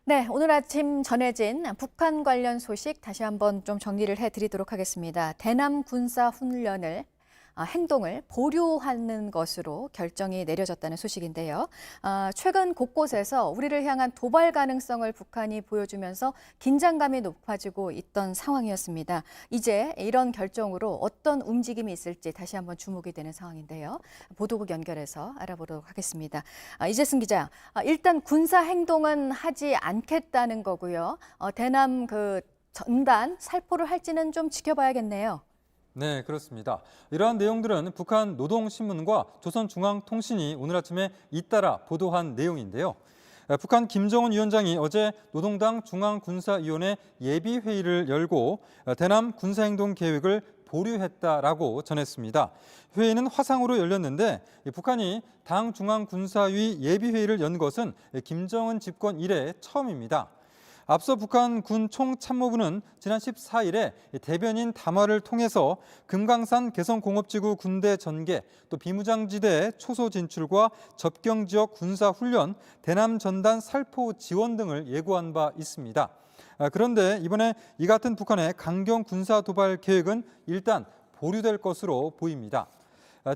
네, 오늘 아침 전해진 북한 관련 소식 다시 한번 좀 정리를 해드리도록 하겠습니다. 대남 군사 훈련을 행동을 보류하는 것으로 결정이 내려졌다는 소식인데요. 최근 곳곳에서 우리를 향한 도발 가능성을 북한이 보여주면서 긴장감이 높아지고 있던 상황이었습니다. 이제 이런 결정으로 어떤 움직임이 있을지 다시 한번 주목이 되는 상황인데요. 보도국 연결해서 알아보도록 하겠습니다. 이재승 기자, 일단 군사 행동은 하지 않겠다는 거고요. 대남 전단 살포를 할지는 좀 지켜봐야겠네요. 네, 그렇습니다. 이러한 내용들은 북한 노동신문과 조선중앙통신이 오늘 아침에 잇따라 보도한 내용인데요. 북한 김정은 위원장이 어제 노동당 중앙군사위원회 예비회의를 열고 대남 군사행동 계획을 보류했다라고 전했습니다. 회의는 화상으로 열렸는데 북한이 당 중앙군사위 예비회의를 연 것은 김정은 집권 이래 처음입니다. 앞서 북한 군 총참모부는 지난 14일에 대변인 담화를 통해서 금강산 개성공업지구 군대 전개, 또 비무장지대 초소 진출과 접경지역 군사훈련, 대남 전단 살포 지원 등을 예고한 바 있습니다. 그런데 이번에 이 같은 북한의 강경 군사 도발 계획은 일단 보류될 것으로 보입니다.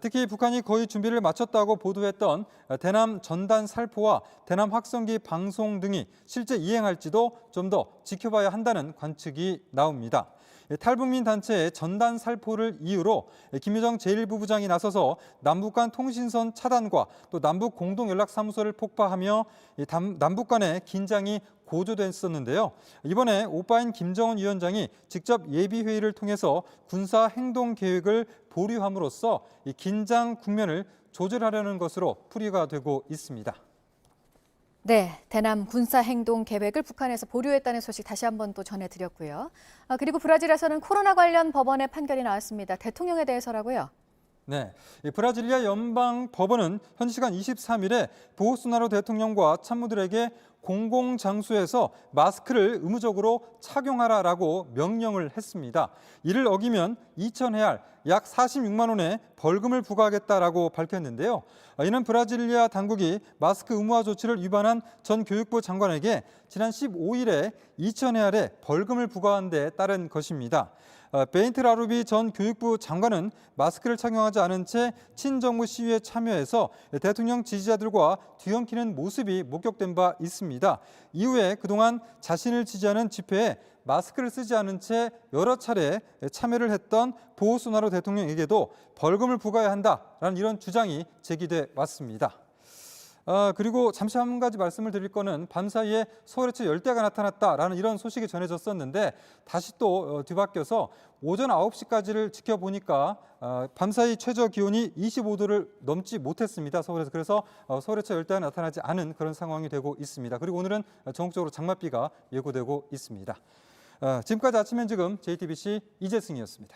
특히 북한이 거의 준비를 마쳤다고 보도했던 대남 전단 살포와 대남 확성기 방송 등이 실제 이행할지도 좀 더 지켜봐야 한다는 관측이 나옵니다. 탈북민 단체의 전단 살포를 이유로 김여정 제1부부장이 나서서 남북 간 통신선 차단과 또 남북 공동연락사무소를 폭파하며 남북 간의 긴장이 고조됐었는데요. 이번에 오빠인 김정은 위원장이 직접 예비회의를 통해서 군사 행동 계획을 보류함으로써 이 긴장 국면을 조절하려는 것으로 풀이가 되고 있습니다. 네, 대남 군사 행동 계획을 북한에서 보류했다는 소식 다시 한번 또 전해드렸고요. 그리고 브라질에서는 코로나 관련 법원의 판결이 나왔습니다. 대통령에 대해서라고요. 네, 브라질리아 연방법원은 현지 시간 23일에 보우소나로 대통령과 참모들에게 공공장소에서 마스크를 의무적으로 착용하라라고 명령을 했습니다. 이를 어기면 2,000헤알, 약 46만 원의 벌금을 부과하겠다라고 밝혔는데요. 이는 브라질리아 당국이 마스크 의무화 조치를 위반한 전 교육부 장관에게 지난 15일에 2,000헤알의 벌금을 부과한 데 따른 것입니다. 베인트 라루비 전 교육부 장관은 마스크를 착용하지 않은 채 친정부 시위에 참여해서 대통령 지지자들과 뒤엉키는 모습이 목격된 바 있습니다. 이후에 그동안 자신을 지지하는 집회에 마스크를 쓰지 않은 채 여러 차례 참여를 했던 보우소나로 대통령에게도 벌금을 부과해야 한다라는 이런 주장이 제기돼 왔습니다. 그리고 잠시 한 가지 말씀을 드릴 거는 밤사이에 서울에서 열대가 나타났다라는 이런 소식이 전해졌었는데 다시 또 뒤바뀌어서 오전 9시까지를 지켜보니까 밤사이 최저 기온이 25도를 넘지 못했습니다. 서울에서. 그래서 서울에서 열대가 나타나지 않은 그런 상황이 되고 있습니다. 그리고 오늘은 전국적으로 장맛비가 예고되고 있습니다. 지금까지 아침 현지금 JTBC 이재승이었습니다.